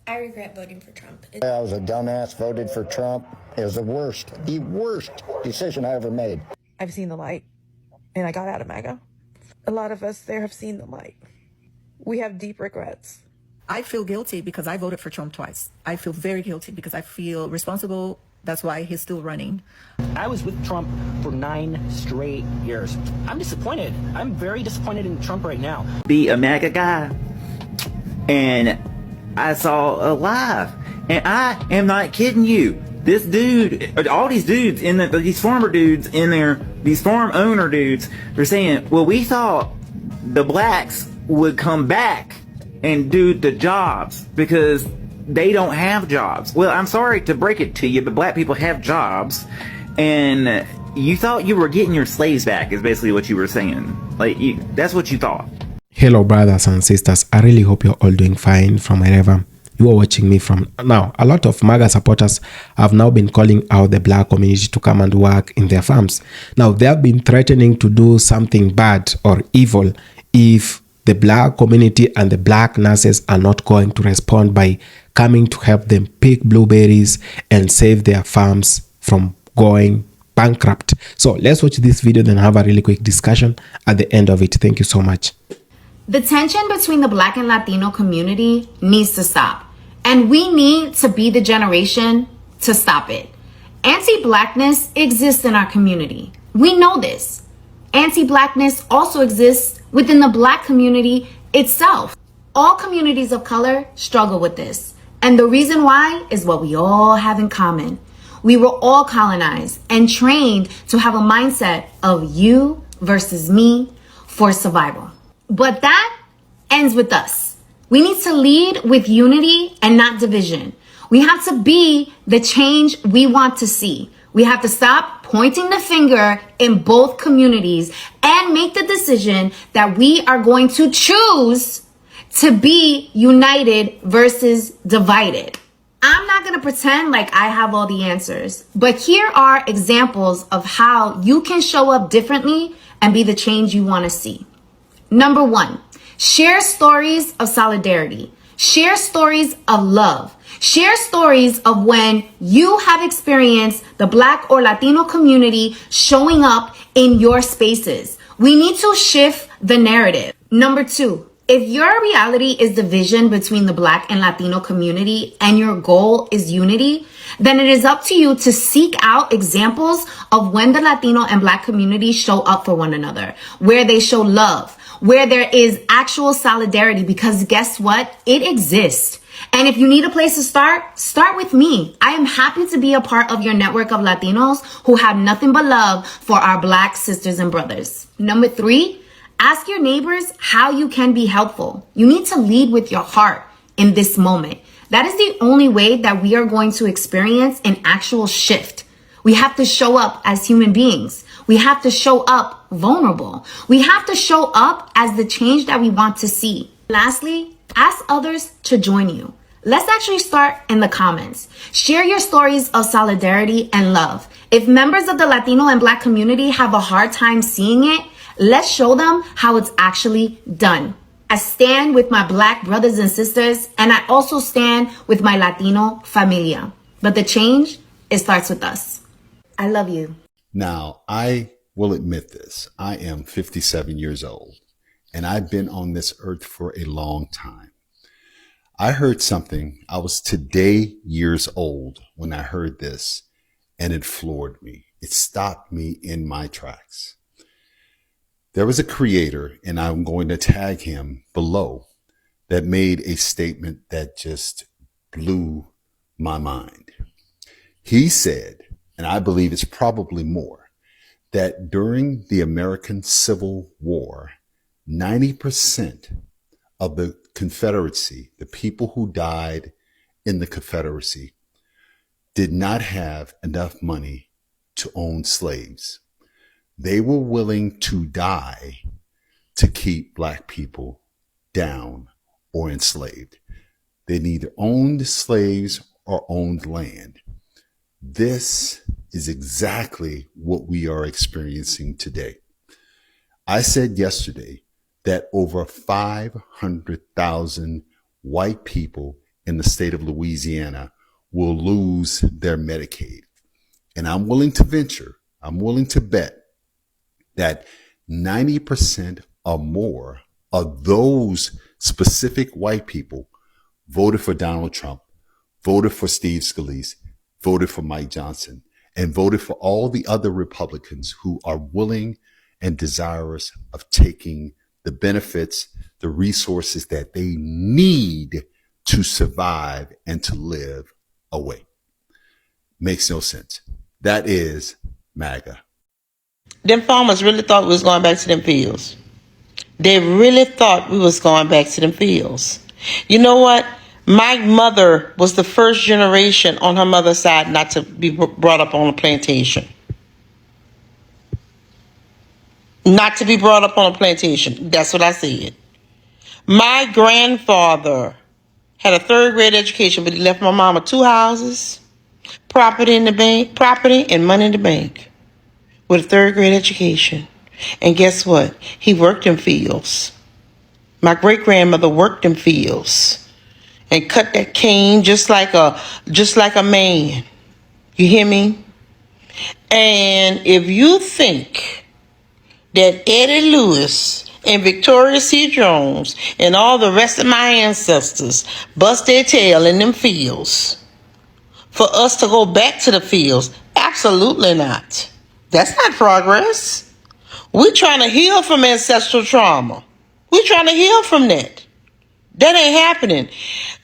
I regret voting for Trump. I was a dumbass, voted for Trump. It was the worst decision I ever made. I've seen the light, and I got out of MAGA. A lot of us there have seen the light. We have deep regrets. I feel guilty because I voted for Trump twice. I feel very guilty because I feel responsible. That's why he's still running. I was with Trump for 9 straight years. I'm disappointed. I'm very disappointed in Trump right now. Be a MAGA guy, and I saw a live, and I am not kidding you. This dude, all these dudes these farmer dudes in there, these farm owner dudes, they're saying, well, we thought the blacks would come back and do the jobs because they don't have jobs. Well, I'm sorry to break it to you, but black people have jobs, and you thought you were getting your slaves back is basically what you were saying. Like, that's what you thought. Hello brothers and sisters, I really hope you're all doing fine from wherever you are watching me from. Now, a lot of MAGA supporters have now been calling out the black community to come and work in their farms. Now, they have been threatening to do something bad or evil if the black community and the black nurses are not going to respond by coming to help them pick blueberries and save their farms from going bankrupt. So let's watch this video, then have a really quick discussion at the end of it. Thank you so much. The tension between the Black and Latino community needs to stop, and we need to be the generation to stop it. Anti-Blackness exists in our community. We know this. Anti-Blackness also exists within the Black community itself. All communities of color struggle with this, and the reason why is what we all have in common. We were all colonized and trained to have a mindset of you versus me for survival. But that ends with us. We need to lead with unity and not division. We have to be the change we want to see. We have to stop pointing the finger in both communities and make the decision that we are going to choose to be united versus divided. I'm not going to pretend like I have all the answers, but here are examples of how you can show up differently and be the change you want to see. Number 1, share stories of solidarity. Share stories of love. Share stories of when you have experienced the Black or Latino community showing up in your spaces. We need to shift the narrative. Number 2, if your reality is division between the Black and Latino community and your goal is unity, then it is up to you to seek out examples of when the Latino and Black communities show up for one another, where they show love, where there is actual solidarity, because guess what? It exists. And if you need a place to start with me. I am happy to be a part of your network of Latinos who have nothing but love for our Black sisters and brothers. Number 3, ask your neighbors how you can be helpful. You need to lead with your heart in this moment. That is the only way that we are going to experience an actual shift. We have to show up as human beings. We have to show up vulnerable. We have to show up as the change that we want to see. Lastly, ask others to join you. Let's actually start in the comments. Share your stories of solidarity and love. If members of the Latino and Black community have a hard time seeing it, let's show them how it's actually done. I stand with my Black brothers and sisters, and I also stand with my Latino familia. But the change, it starts with us. I love you. Now, I will admit this. I am 57 years old, and I've been on this earth for a long time. I heard something. I was today years old when I heard this, and it floored me. It stopped me in my tracks. There was a creator, and I'm going to tag him below, that made a statement that just blew my mind. He said, and I believe it's probably more, that during the American Civil War, 90% of the Confederacy, the people who died in the Confederacy, did not have enough money to own slaves. They were willing to die to keep Black people down or enslaved. They neither owned slaves or owned land. This is exactly what we are experiencing today. I said yesterday that over 500,000 white people in the state of Louisiana will lose their Medicaid. And I'm willing to bet that 90% or more of those specific white people voted for Donald Trump, voted for Steve Scalise, voted for Mike Johnson, and voted for all the other Republicans who are willing and desirous of taking the benefits, the resources that they need to survive and to live away. Makes no sense. That is MAGA. Them farmers really thought we was going back to them fields. They really thought we was going back to them fields. You know what? My mother was the first generation on her mother's side not to be brought up on a plantation. Not to be brought up on a plantation. That's what I said. My grandfather had a 3rd grade education, but he left my mama 2 houses, property in the bank, property and money in the bank, with a 3rd grade education. And guess what? He worked in fields. My great grandmother worked in fields and cut that cane just like a man. You hear me? And if you think that Eddie Lewis and Victoria C. Jones and all the rest of my ancestors bust their tail in them fields for us to go back to the fields, absolutely not. That's not progress. We're trying to heal from ancestral trauma. We're trying to heal from that. That ain't happening.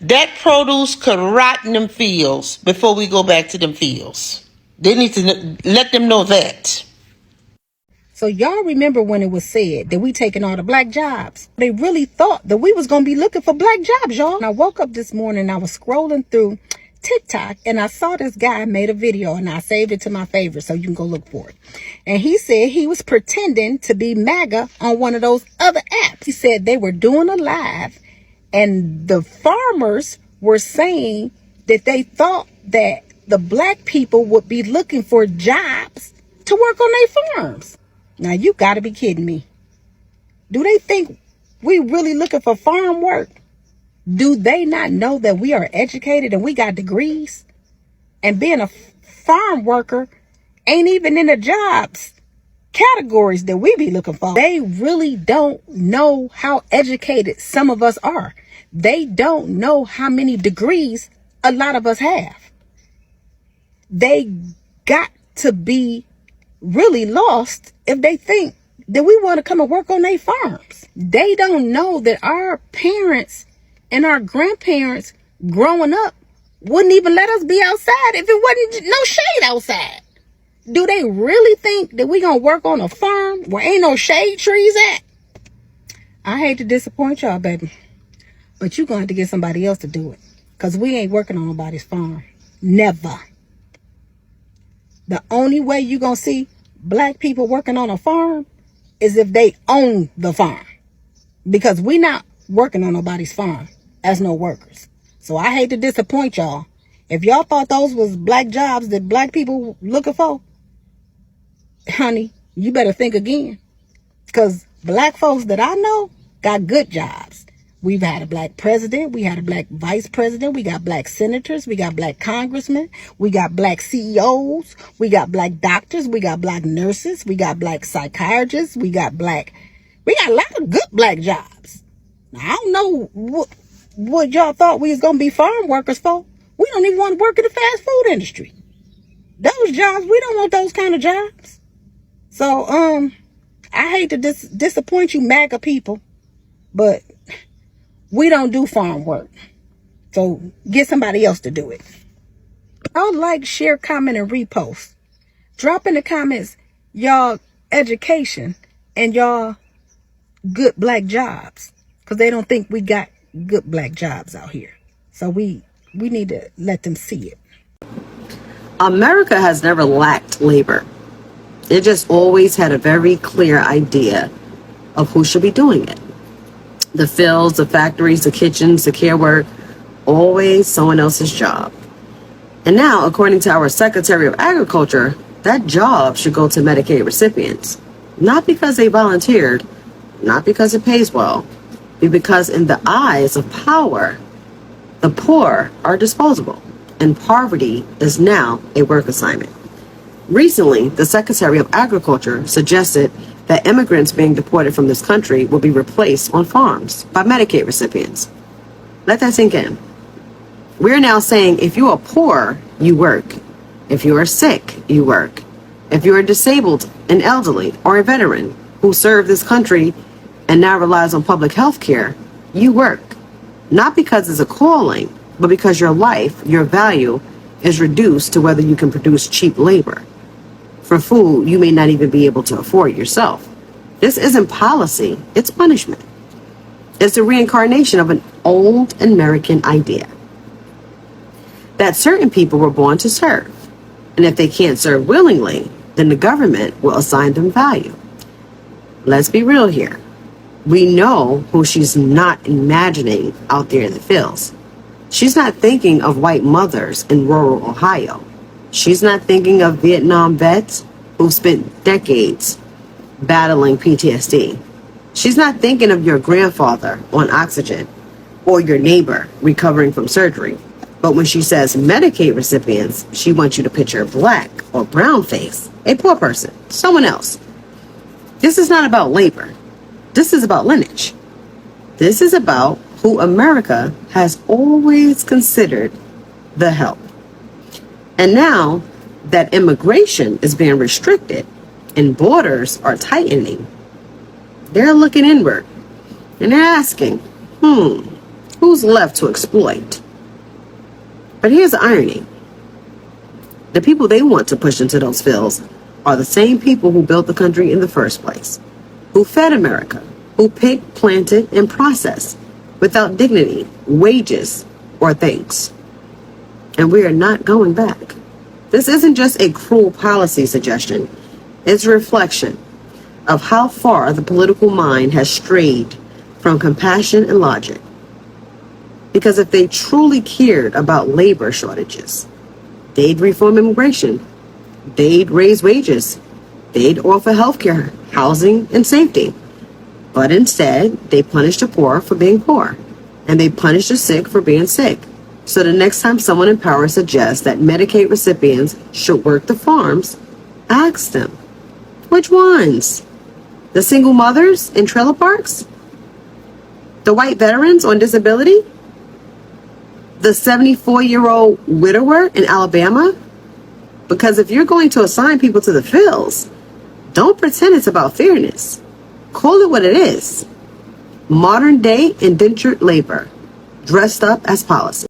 That produce could rot in them fields before we go back to them fields. They need to let them know that. So y'all remember when it was said that we taking all the black jobs? They really thought that we was going to be looking for black jobs, y'all. And I woke up this morning, I was scrolling through TikTok and I saw this guy made a video and I saved it to my favorite so you can go look for it. And he said he was pretending to be MAGA on one of those other apps. He said they were doing a live and the farmers were saying that they thought that the black people would be looking for jobs to work on their farms. Now you gotta be kidding me. Do they think we really looking for farm work? Do they not know that we are educated and we got degrees? And being a farm worker ain't even in the jobs categories that we be looking for. They really don't know how educated some of us are. They don't know how many degrees a lot of us have. They got to be really lost if they think that we want to come and work on their farms. They don't know that our parents and our grandparents growing up wouldn't even let us be outside if it wasn't no shade outside. Do they really think that we gonna work on a farm where ain't no shade trees at? I hate to disappoint y'all, baby, but you gonna have to get somebody else to do it, because we ain't working on nobody's farm. Never. The only way you gonna see black people working on a farm is if they own the farm, because we not working on nobody's farm as no workers. So I hate to disappoint y'all. If y'all thought those was black jobs that black people looking for, honey, you better think again, because black folks that I know got good jobs. We've had a black president. We had a black vice president. We got black senators. We got black congressmen. We got black CEOs. We got black doctors. We got black nurses. We got black psychiatrists. We got a lot of good black jobs. Now, I don't know what y'all thought we was going to be farm workers for. We don't even want to work in the fast food industry. Those jobs, we don't want those kind of jobs. So, I hate to disappoint you MAGA people, but we don't do farm work. So get somebody else to do it. I'll like, share, comment, and repost. Drop in the comments y'all education and y'all good black jobs, because they don't think we got good black jobs out here. So we need to let them see it. America has never lacked labor. It just always had a very clear idea of who should be doing it. The fields, the factories, the kitchens, the care work, always someone else's job. And now, according to our Secretary of Agriculture, that job should go to Medicaid recipients. Not because they volunteered, not because it pays well, but because in the eyes of power, The poor are disposable, and poverty is now a work assignment. Recently, the Secretary of Agriculture suggested that immigrants being deported from this country will be replaced on farms by Medicaid recipients. Let that sink in. We're now saying if you are poor, you work. If you are sick, you work. If you are disabled, an elderly, or a veteran who served this country and now relies on public health care, you work. Not because it's a calling, but because your life, your value, is reduced to whether you can produce cheap labor. For food you may not even be able to afford yourself. This isn't policy, it's punishment. It's the reincarnation of an old American idea that certain people were born to serve. And if they can't serve willingly, then the government will assign them value. Let's be real here. We know who she's not imagining out there in the fields. She's not thinking of white mothers in rural Ohio. She's not thinking of Vietnam vets who spent decades battling PTSD. She's not thinking of your grandfather on oxygen or your neighbor recovering from surgery. But when she says Medicaid recipients, she wants you to picture a black or brown face, a poor person, someone else. This is not about labor. This is about lineage. This is about who America has always considered the help. And now that immigration is being restricted and borders are tightening, they're looking inward and they're asking, who's left to exploit? But here's the irony. The people they want to push into those fields are the same people who built the country in the first place, who fed America, who picked, planted, and processed without dignity, wages, or thanks. And we are not going back. This isn't just a cruel policy suggestion. It's a reflection of how far the political mind has strayed from compassion and logic. Because if they truly cared about labor shortages, they'd reform immigration, they'd raise wages, they'd offer healthcare, housing, and safety. But instead, they punish the poor for being poor, and they punish the sick for being sick. So the next time someone in power suggests that Medicaid recipients should work the farms, ask them, which ones? The single mothers in trailer parks? The white veterans on disability? The 74-year-old widower in Alabama? Because if you're going to assign people to the fields, don't pretend it's about fairness. Call it what it is. Modern day indentured labor, dressed up as policy.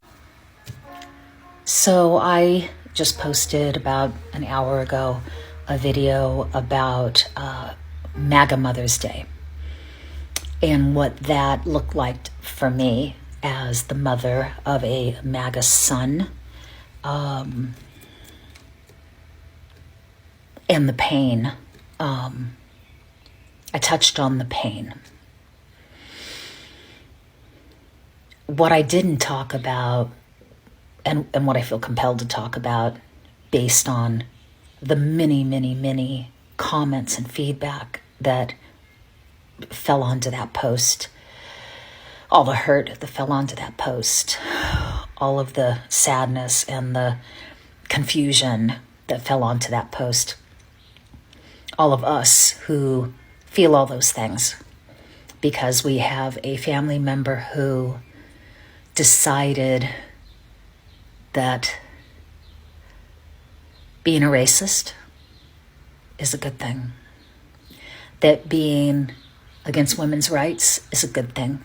So I just posted about an hour ago a video about MAGA Mother's Day and what that looked like for me as the mother of a MAGA son, and the pain. I touched on the pain. What I didn't talk about, and what I feel compelled to talk about based on the many comments and feedback that fell onto that post, all the hurt that fell onto that post, all of the sadness and the confusion that fell onto that post, all of us who feel all those things because we have a family member who decided that being a racist is a good thing, that being against women's rights is a good thing,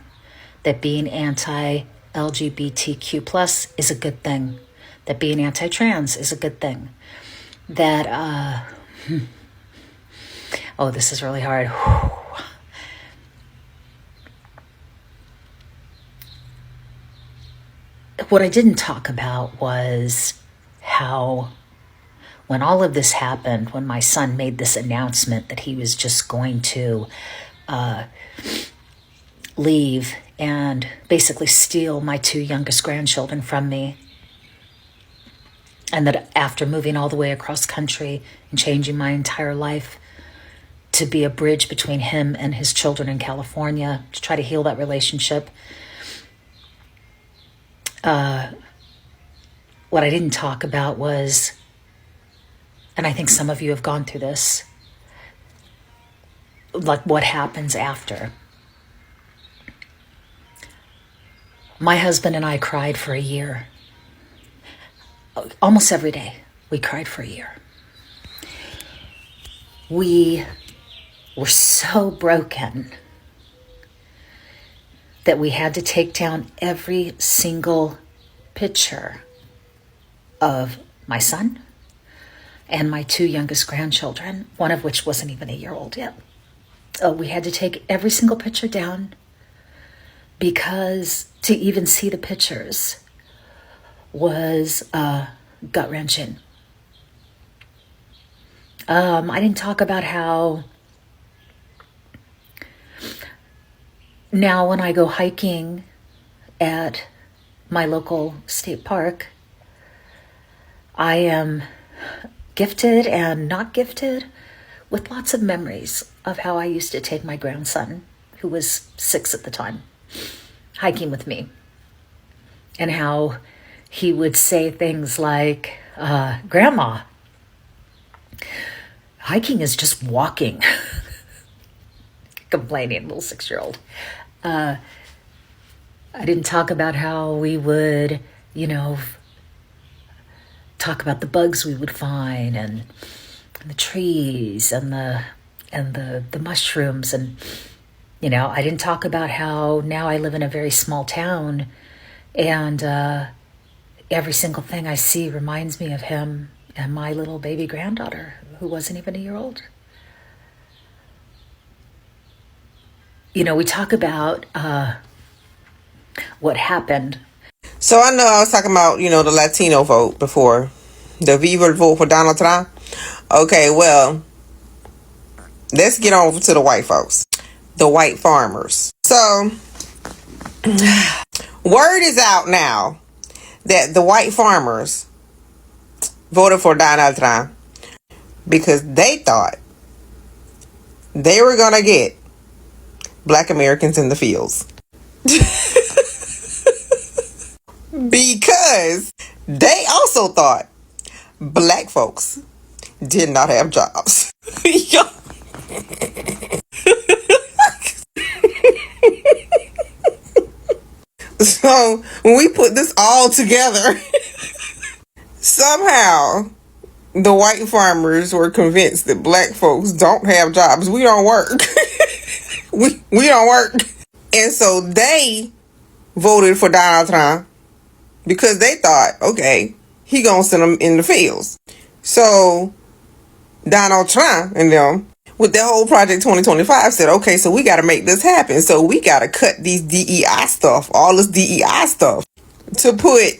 that being anti-LGBTQ plus is a good thing, that being anti-trans is a good thing, that, oh, this is really hard. What I didn't talk about was how when all of this happened, when my son made this announcement that he was just going to leave and basically steal my two youngest grandchildren from me, and that after moving all the way across country and changing my entire life to be a bridge between him and his children in California to try to heal that relationship, what I didn't talk about was, and I think some of you have gone through this, like what happens after. My husband and I cried for a year. Almost every day, we cried for a year. We were so broken that we had to take down every single picture of my son and my 2 youngest grandchildren, one of which wasn't even a year old yet. We had to take every single picture down because to even see the pictures was gut-wrenching. I didn't talk about how now when I go hiking at my local state park, I am gifted and not gifted with lots of memories of how I used to take my grandson, who was 6 at the time, hiking with me, and how he would say things like, Grandma, hiking is just walking. Complaining, little 6-year-old. I didn't talk about how we would, talk about the bugs we would find and the trees and the mushrooms. And, I didn't talk about how now I live in a very small town and every single thing I see reminds me of him and my little baby granddaughter, who wasn't even a year old. We talk about what happened. So I know I was talking about, the Latino vote before. The Viva vote for Donald Trump. Okay, well, let's get on to the white folks. The white farmers. So, word is out now that the white farmers voted for Donald Trump because they thought they were going to get Black Americans in the fields. Because they also thought Black folks did not have jobs. So when we put this all together, somehow the white farmers were convinced that Black folks don't have jobs. We don't work. we don't work. And so they voted for Donald Trump because they thought, okay, he gonna send them in the fields. So Donald Trump and them, with their whole Project 2025, said, okay, so we got to make this happen. So we got to cut these DEI stuff, all this DEI stuff, to put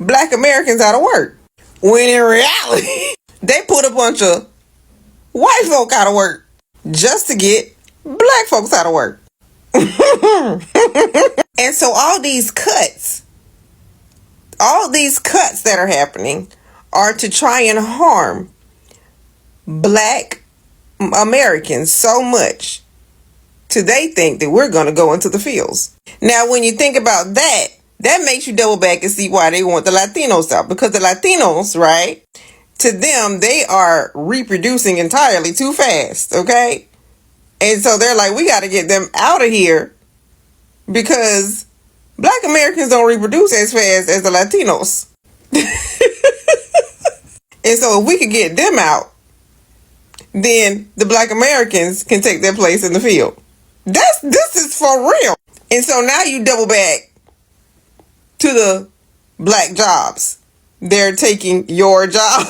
Black Americans out of work. When in reality, they put a bunch of white folk out of work just to get Black folks out of work. And so all these cuts that are happening are to try and harm Black Americans so much till they think that we're going to go into the fields. Now, when you think about that, that makes you double back and see why they want the Latinos out. Because the Latinos, right, to them, they are reproducing entirely too fast, okay? And so they're like, we got to get them out of here because Black Americans don't reproduce as fast as the Latinos. And so if we could get them out, then the Black Americans can take their place in the field. This is for real. And so now you double back to the Black jobs. They're taking your job.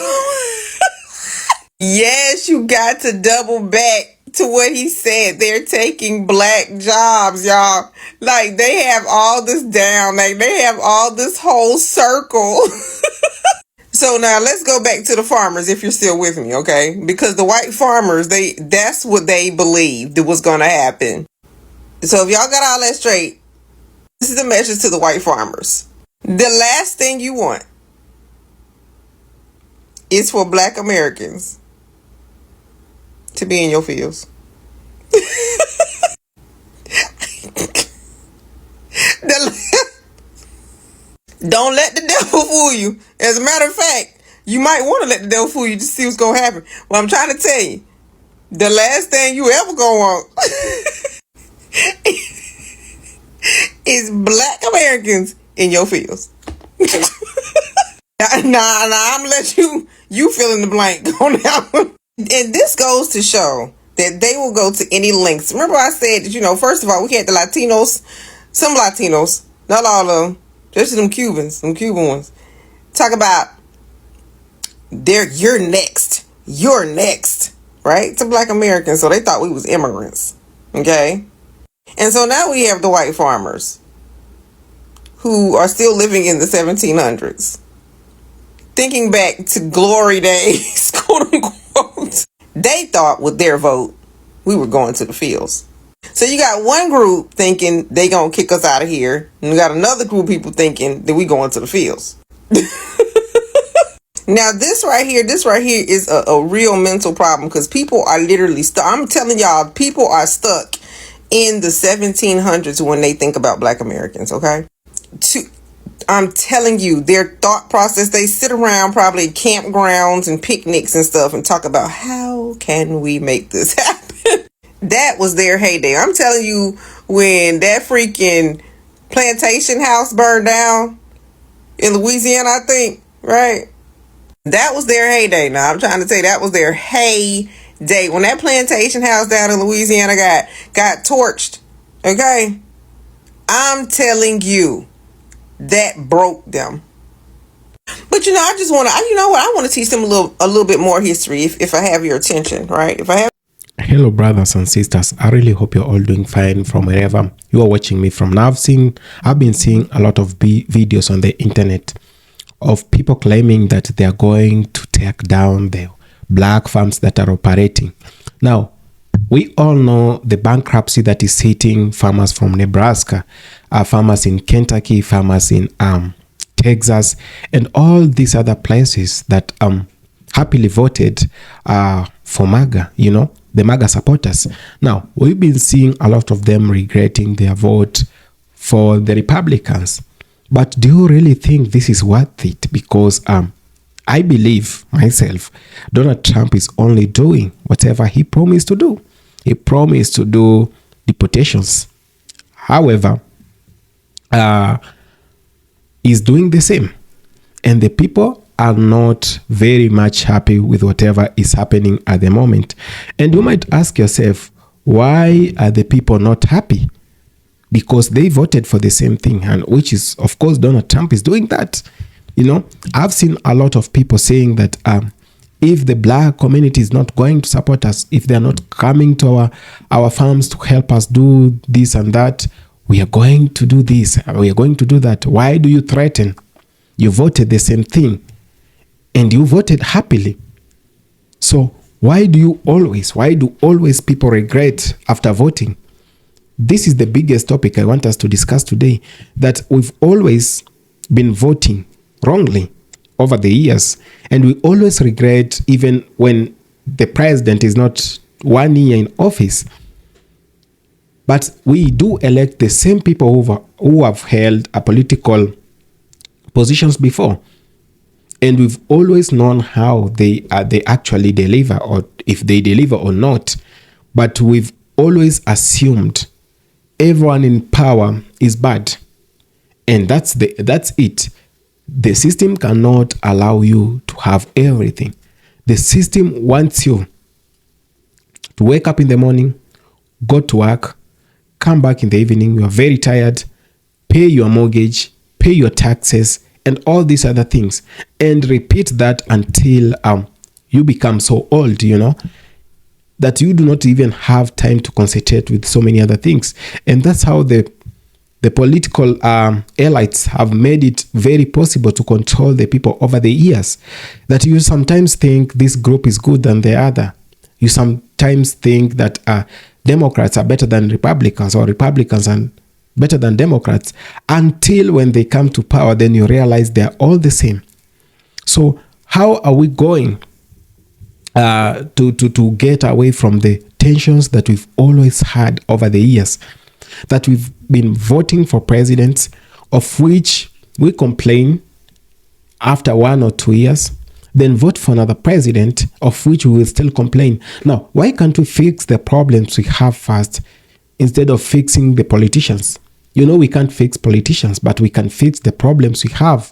Yes, you got to double back to what he said. They're taking Black jobs, y'all. Like, they have all this down. Like, they have all this whole circle. So now let's go back to the farmers, if you're still with me, okay? Because the white farmers, that's what they believed was going to happen. So if y'all got all that straight, this is the message to the white farmers. The last thing you want is for Black Americans to be in your fields. Don't let the devil fool you. As a matter of fact, you might want to let the devil fool you to see what's going to happen. Well, I'm trying to tell you, the last thing you ever going to want is black Americans in your fields. Nah, I'm going to let you fill in the blank on that one. And this goes to show that they will go to any lengths. Remember I said that, first of all, we had the Latinos, some Latinos, not all of them, just them Cubans, some Cuban ones, talk about you're next, right? To black Americans. So they thought we was immigrants. Okay. And so now we have the white farmers who are still living in the 1700s, thinking back to glory days, quote unquote. They thought with their vote, we were going to the fields. So you got one group thinking they gonna kick us out of here, and you got another group of people thinking that we going to the fields. Now this right here is a real mental problem, because people are literally stuck. I'm telling y'all, people are stuck in the 1700s when they think about black Americans, okay? I'm telling you, their thought process, they sit around probably campgrounds and picnics and stuff and talk about how can we make this happen? That was their heyday. I'm telling you, when that freaking plantation house burned down in Louisiana, I think, right? That was their heyday. Now, I'm trying to tell you, that was their heyday. When that plantation house down in Louisiana got torched, okay? I'm telling you, that broke them. But I just want to, I want to teach them a little bit more history if I have your attention, right? Hello brothers and sisters, I really hope you're all doing fine from wherever you are watching me from. Now I've been seeing a lot of videos on the internet of people claiming that they are going to take down the black farms that are operating. Now, we all know the bankruptcy that is hitting farmers from Nebraska, farmers in Kentucky, farmers in Texas, and all these other places that happily voted for MAGA, the MAGA supporters. Now, we've been seeing a lot of them regretting their vote for the Republicans. But do you really think this is worth it? Because I believe myself, Donald Trump is only doing whatever he promised to do. He promised to do deportations. However, he's doing the same. And the people are not very much happy with whatever is happening at the moment. And you might ask yourself, why are the people not happy? Because they voted for the same thing, and which is, of course, Donald Trump is doing that. I've seen a lot of people saying that if the black community is not going to support us, if they're not coming to our farms to help us do this and that, we are going to do this, we are going to do that. Why do you threaten? You voted the same thing, and you voted happily. So why do always people regret after voting? This is the biggest topic I want us to discuss today, that we've always been voting wrongly over the years, and we always regret even when the president is not 1 year in office. But we do elect the same people who have held a political positions before, and we've always known how they actually deliver, or if they deliver or not. But we've always assumed everyone in power is bad, and that's it. The system cannot allow you to have everything. The system wants you to wake up in the morning, go to work, come back in the evening, you are very tired, pay your mortgage, pay your taxes, and all these other things, and repeat that until you become so old, that you do not even have time to concentrate with so many other things. And that's how the political elites have made it very possible to control the people over the years. That you sometimes think this group is good than the other. You sometimes think that Democrats are better than Republicans, or Republicans are better than Democrats, until when they come to power, then you realize they are all the same. So how are we going to get away from the tensions that we've always had over the years? That we've been voting for presidents of which we complain after 1 or 2 years, then vote for another president, of which we will still complain. Now, why can't we fix the problems we have first instead of fixing the politicians? You know, we can't fix politicians, but we can fix the problems we have.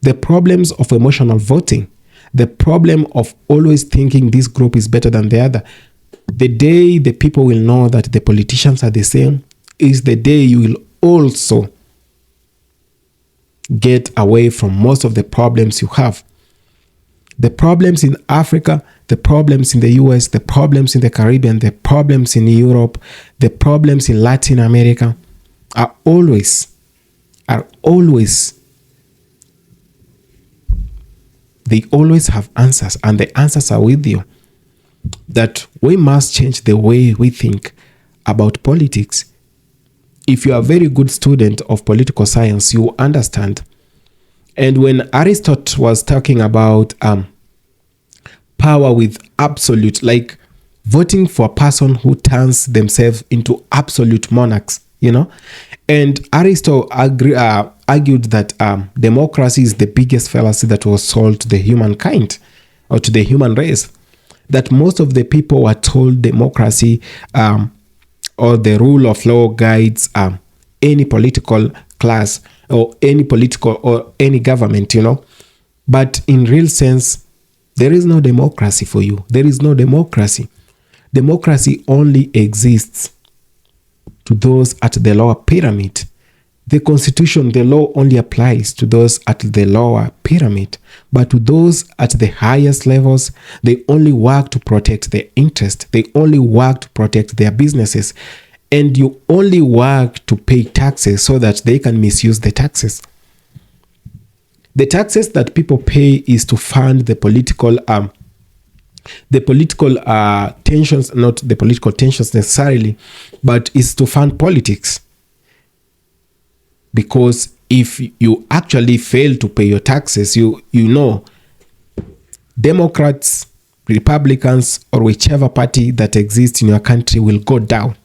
The problems of emotional voting, the problem of always thinking this group is better than the other. The day the people will know that the politicians are the same is the day you will also get away from most of the problems you have. The problems in Africa, the problems in the US, the problems in the Caribbean, the problems in Europe, the problems in Latin America are always, they always have answers, and the answers are with you. That we must change the way we think about politics. If you are a very good student of political science, you understand. And when Aristotle was talking about power with absolute, like voting for a person who turns themselves into absolute monarchs, you know, and Aristotle argued that democracy is the biggest fallacy that was sold to the humankind or to the human race. That most of the people were told democracy or the rule of law guides any political class or any political or any government, you know. But in real sense, there is no democracy for you. There is no democracy. Democracy only exists to those at the lower pyramid. The constitution, the law only applies to those at the lower pyramid. But to those at the highest levels, they only work to protect their interest. They only work to protect their businesses. And you only work to pay taxes so that they can misuse the taxes. The taxes that people pay is to fund the political tensions, not the political tensions necessarily, but is to fund politics. Because if you actually fail to pay your taxes, you know, Democrats, Republicans, or whichever party that exists in your country will go down.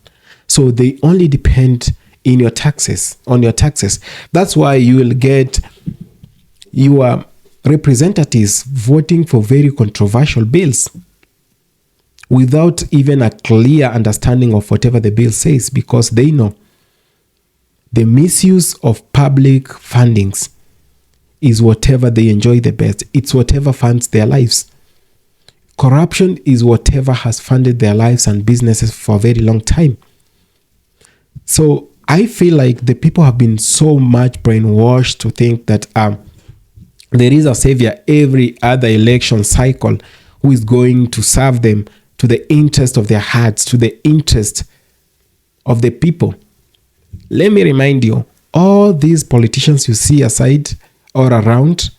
So they only depend on your taxes. That's why you will get your representatives voting for very controversial bills without even a clear understanding of whatever the bill says, because they know the misuse of public fundings is whatever they enjoy the best. It's whatever funds their lives. Corruption is whatever has funded their lives and businesses for a very long time. So I feel like the people have been so much brainwashed to think that there is a savior every other election cycle who is going to serve them to the interest of their hearts, to the interest of the people. Let me remind you, all these politicians you see aside or around,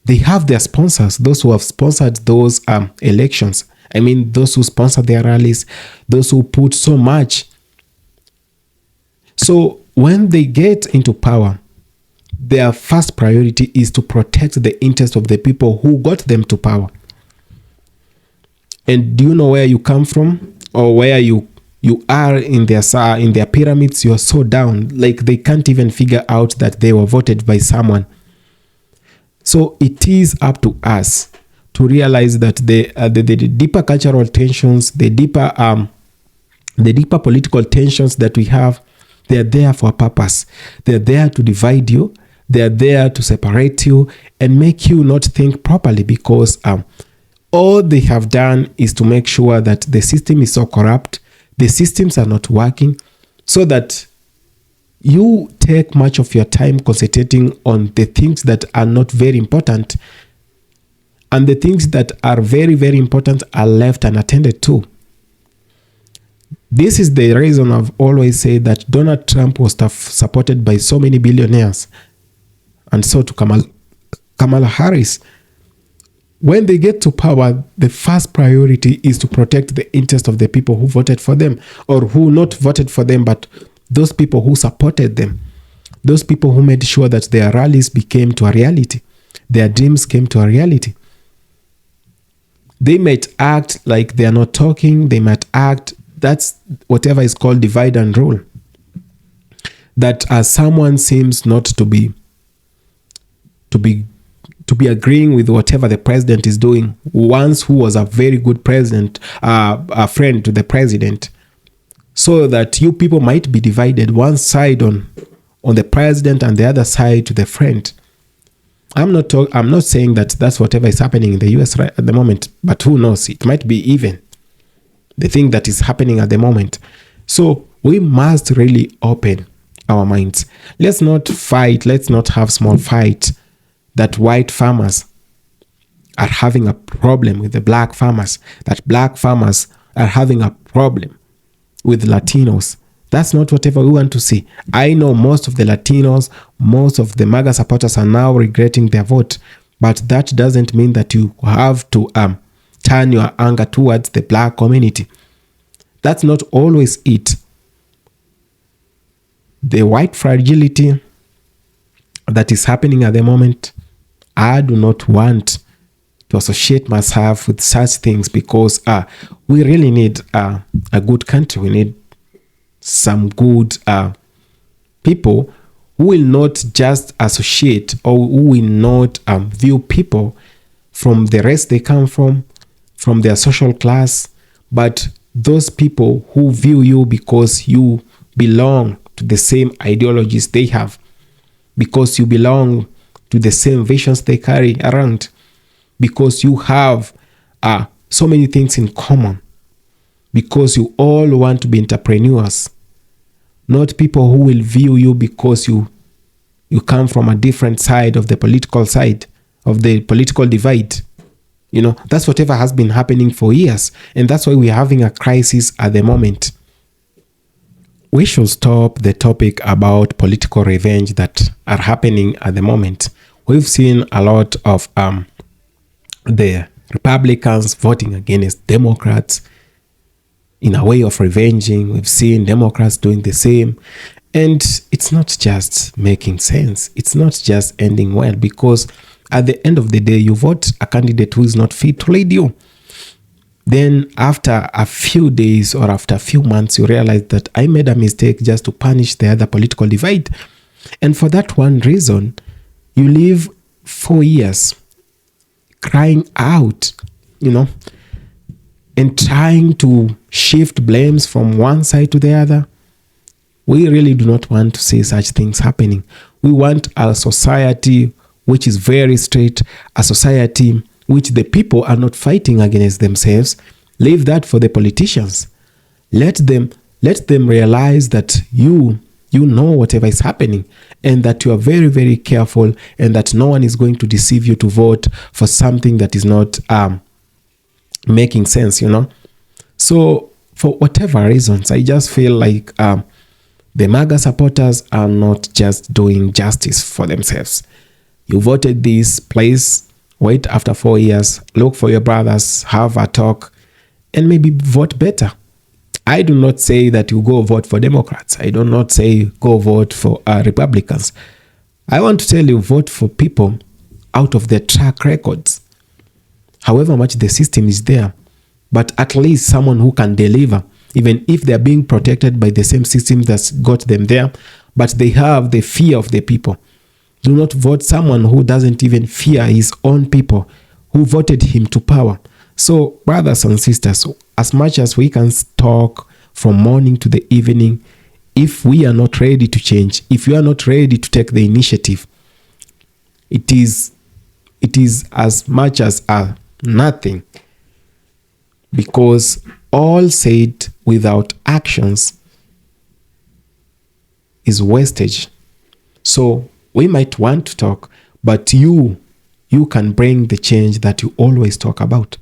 they have their sponsors, those who have sponsored those elections. I mean, those who sponsor their rallies, those who put so much. So when they get into power, their first priority is to protect the interest of the people who got them to power. And do you know where you come from, or where you are in their pyramids? You are so down, like they can't even figure out that they were voted by someone. So it is up to us to realize that the deeper cultural tensions, the deeper political tensions that we have, they are there for a purpose. They are there to divide you. They are there to separate you and make you not think properly, because all they have done is to make sure that the system is so corrupt, the systems are not working, so that you take much of your time concentrating on the things that are not very important, and the things that are very, very important are left unattended to. This is the reason I've always said that Donald Trump was supported by so many billionaires, and so to Kamala Harris. When they get to power, the first priority is to protect the interest of the people who voted for them, or who not voted for them, but those people who supported them, those people who made sure that their rallies became to a reality, their dreams came to a reality. They might act like they are not talking, they might act, that's whatever is called divide and rule. that someone seems not to be agreeing with whatever the president is doing, once who was a very good president, a friend to the president, so that you people might be divided, one side on the president and the other side to the friend. I'm not saying that that's whatever is happening in the US right at the moment, but who knows? It might be even the thing that is happening at the moment. So we must really open our minds. Let's not fight. Let's not have small fight that white farmers are having a problem with the black farmers, that black farmers are having a problem with Latinos. That's not whatever we want to see. I know most of the Latinos, most of the MAGA supporters are now regretting their vote, but that doesn't mean that you have to turn your anger towards the black community. That's not always it. The white fragility that is happening at the moment, I do not want to associate myself with such things, because we really need a good country. We need some good people who will not just associate, or who will not view people from the race they come from their social class, but those people who view you because you belong to the same ideologies they have, because you belong to the same visions they carry around, because you have so many things in common, because you all want to be entrepreneurs, not people who will view you because you come from a different side of the political divide. You know, that's whatever has been happening for years, and that's why we're having a crisis at the moment. We should stop the topic about political revenge that are happening at the moment. We've seen a lot of the Republicans voting against Democrats in a way of revenging. We've seen Democrats doing the same, and it's not just making sense. It's not just ending well, because at the end of the day, you vote a candidate who is not fit to lead you. Then after a few days or after a few months, you realize that I made a mistake just to punish the other political divide. And for that one reason, you live 4 years crying out, and trying to shift blames from one side to the other. We really do not want to see such things happening. We want a society which is very straight, a society which the people are not fighting against themselves. Leave that for the politicians. Let them realize that you know whatever is happening, and that you are very, very careful, and that no one is going to deceive you to vote for something that is not making sense, So for whatever reasons, I just feel like the MAGA supporters are not just doing justice for themselves. You voted this place, wait after 4 years, look for your brothers, have a talk, and maybe vote better. I do not say that you go vote for Democrats. I do not say go vote for Republicans. I want to tell you, vote for people out of their track records. However much the system is there, but at least someone who can deliver, even if they're being protected by the same system that's got them there, but they have the fear of the people. Do not vote someone who doesn't even fear his own people, who voted him to power. So, brothers and sisters, as much as we can talk from morning to the evening, if we are not ready to change, if you are not ready to take the initiative, it is as much as nothing, because all said without actions is wastage. So we might want to talk, but you can bring the change that you always talk about.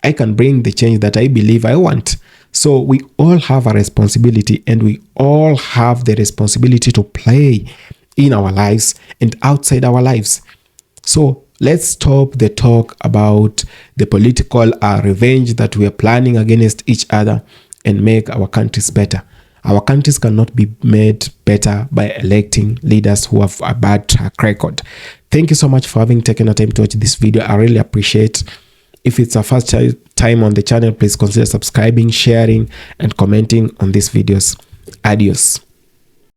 I can bring the change that I believe I want. So we all have a responsibility, and we all have the responsibility to play in our lives and outside our lives. So let's stop the talk about the political revenge that we are planning against each other, and make our countries better. Our countries cannot be made better by electing leaders who have a bad track record. Thank you so much for having taken the time to watch this video. I really appreciate. If it's a first time on the channel, please consider subscribing, sharing, and commenting on these videos. Adios.